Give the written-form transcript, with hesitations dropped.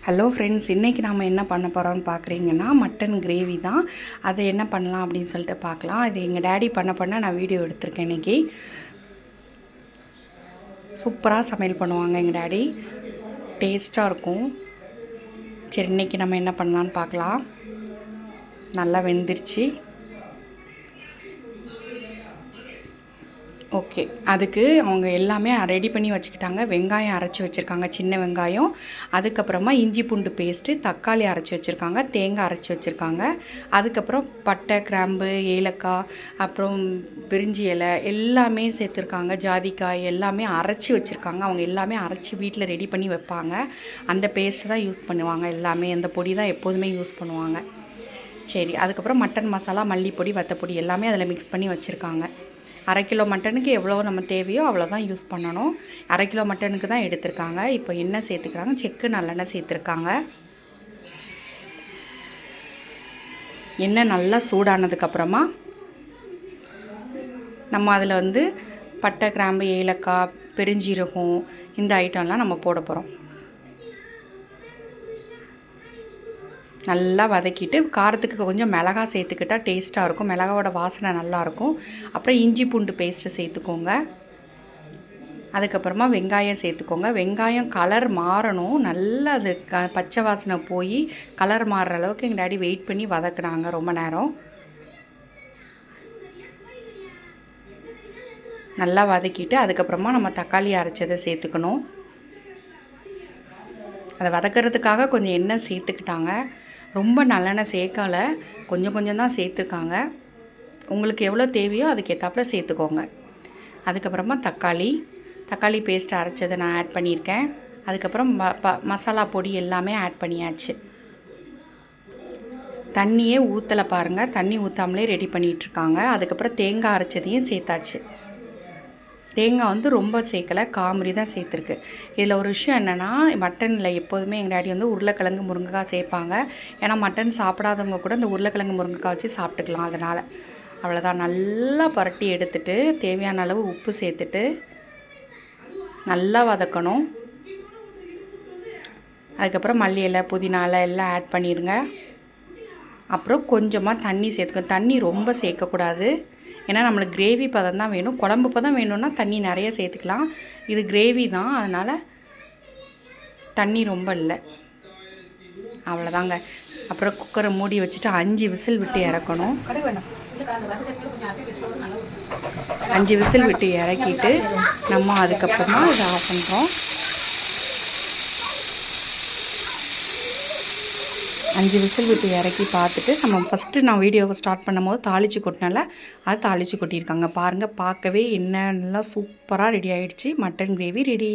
Hello friends, இன்றைக்கி நாம் என்ன பண்ண போகிறோம்னு பார்க்குறீங்கன்னா மட்டன் கிரேவி தான். அதை என்ன பண்ணலாம் அப்படின்னு சொல்லிட்டு பார்க்கலாம். இது எங்கள் டேடி பண்ண நான் வீடியோ எடுத்திருக்கேன். இன்றைக்கி சூப்பராக சமையல் பண்ணுவாங்க எங்கள் டேடி, டேஸ்ட்டாக இருக்கும். சரி, இன்றைக்கி நம்ம என்ன பண்ணலான்னு பார்க்கலாம். நல்லா வெந்துருச்சு. ஓகே, அதுக்கு அவங்க எல்லாமே ரெடி பண்ணி வச்சுக்கிட்டாங்க. வெங்காயம் அரைச்சி வச்சுருக்காங்க, சின்ன வெங்காயம். அதுக்கப்புறமா இஞ்சி பூண்டு பேஸ்ட்டு, தக்காளி அரைச்சி வச்சுருக்காங்க, தேங்காய் அரைச்சி வச்சுருக்காங்க. அதுக்கப்புறம் பட்டை, கிராம்பு, ஏலக்காய், அப்புறம் பிரிஞ்சி இலை எல்லாமே சேர்த்துருக்காங்க. ஜாதிக்காய் எல்லாமே அரைச்சி வச்சுருக்காங்க. அவங்க எல்லாமே அரைச்சி வீட்டில் ரெடி பண்ணி வைப்பாங்க. அந்த பேஸ்ட்டு தான் யூஸ் பண்ணுவாங்க. எல்லாமே அந்த பொடி தான் எப்போதுமே யூஸ் பண்ணுவாங்க. சரி, அதுக்கப்புறம் மட்டன் மசாலா, மல்லிப்பொடி, வத்தப்பொடி எல்லாமே அதில் மிக்ஸ் பண்ணி வச்சுருக்காங்க. 1/2 கிலோ மட்டனுக்கு எவ்வளோ நம்ம தேவையோ அவ்வளோ தான் யூஸ் பண்ணணும். 1/2 கிலோ மட்டனுக்கு தான் எடுத்திருக்காங்க. இப்போ எண்ணெய் சேர்த்துக்கிறாங்க, செக்கு நல்லெண்ணெய் சேர்த்துருக்காங்க. எண்ணெய் நல்லா சூடானதுக்கப்புறமா நம்ம அதில் பட்டை, கிராம்பு, ஏலக்காய், பெருஞ்சீரகம் இந்த ஐட்டம்லாம் நம்ம போட போகிறோம். நல்லா வதக்கிட்டு காரத்துக்கு கொஞ்சம் மிளகா சேர்த்துக்கிட்டால் டேஸ்ட்டாக இருக்கும். மிளகாவோட வாசனை நல்லாயிருக்கும். அப்புறம் இஞ்சி பூண்டு பேஸ்ட்டு சேர்த்துக்கோங்க. அதுக்கப்புறமா வெங்காயம் சேர்த்துக்கோங்க. வெங்காயம் கலர் மாறணும், நல்லா அது பச்சை வாசனை போய் கலர் மாறுற அளவுக்கு எங்கள் டாடி வெயிட் பண்ணி வதக்குனாங்க ரொம்ப நேரம். நல்லா வதக்கிட்டு அதுக்கப்புறமா நம்ம தக்காளி அரைச்சதை சேர்த்துக்கணும். அதை வதக்கிறதுக்காக கொஞ்சம் எண்ணெய் சேர்த்துக்கிட்டாங்க. ரொம்ப நல்லெண்ணெய் சேர்க்கலை, கொஞ்சம் தான் சேர்த்துருக்காங்க. உங்களுக்கு எவ்வளோ தேவையோ அதுக்கேற்றாப்புல சேர்த்துக்கோங்க. அதுக்கப்புறமா தக்காளி பேஸ்ட் அரைச்சதை நான் ஆட் பண்ணியிருக்கேன். அதுக்கப்புறம் மசாலா பொடி எல்லாமே ஆட் பண்ணியாச்சு. தண்ணியே ஊற்றலை பாருங்கள், தண்ணி ஊற்றாமலே ரெடி பண்ணிகிட்ருக்காங்க. அதுக்கப்புறம் தேங்காய் அரைச்சதையும் சேர்த்தாச்சு. தேங்காய் ரொம்ப சேர்க்கலை, காமரி தான் சேர்த்துருக்கு. இதில் ஒரு விஷயம் என்னென்னா, மட்டனில் எப்போதுமே எங்கள் டாடி உருளைக்கிழங்கு, முருங்கைக்காய் சேர்ப்பாங்க. ஏன்னா மட்டன் சாப்பிடாதவங்க கூட இந்த உருளைக்கிழங்கு, முருங்கைக்காய் வச்சு சாப்பிட்டுக்கலாம். அதனால் அவ்வளோதான். நல்லா புரட்டி எடுத்துகிட்டு தேவையான அளவு உப்பு சேர்த்துட்டு நல்லா வதக்கணும். அதுக்கப்புறம் மல்லி இலை, புதினா இலை எல்லாம் ஆட் பண்ணிடுங்க. அப்புறம் கொஞ்சமாக தண்ணி சேர்த்துக்கணும். தண்ணி ரொம்ப சேர்க்கக்கூடாது, ஏன்னா நம்மளுக்கு கிரேவி பதம் தான் வேணும். குழம்பு பதம் வேணும்னா தண்ணி நிறைய சேர்த்துக்கலாம். இது கிரேவி தான், அதனால் தண்ணி ரொம்ப இல்லை. அவ்வளோதாங்க. அப்புறம் குக்கரை மூடி வச்சுட்டு 5 விசில் விட்டு இறக்கணும். 5 விசில் விட்டு இறக்கிட்டு நம்ம அதுக்கப்புறமா இதை ஆஃப் பண்ணுறோம். 5 விசில் விட்டு இறக்கி பார்த்துட்டு நம்ம ஃபஸ்ட்டு நான் வீடியோவை ஸ்டார்ட் பண்ணும்போது தாளித்து கொட்டினால அது தாளித்து கொட்டியிருக்காங்க பாருங்கள். பார்க்கவே என்ன நல்லா சூப்பராக ரெடி ஆகிடுச்சு. Mutton gravy ready.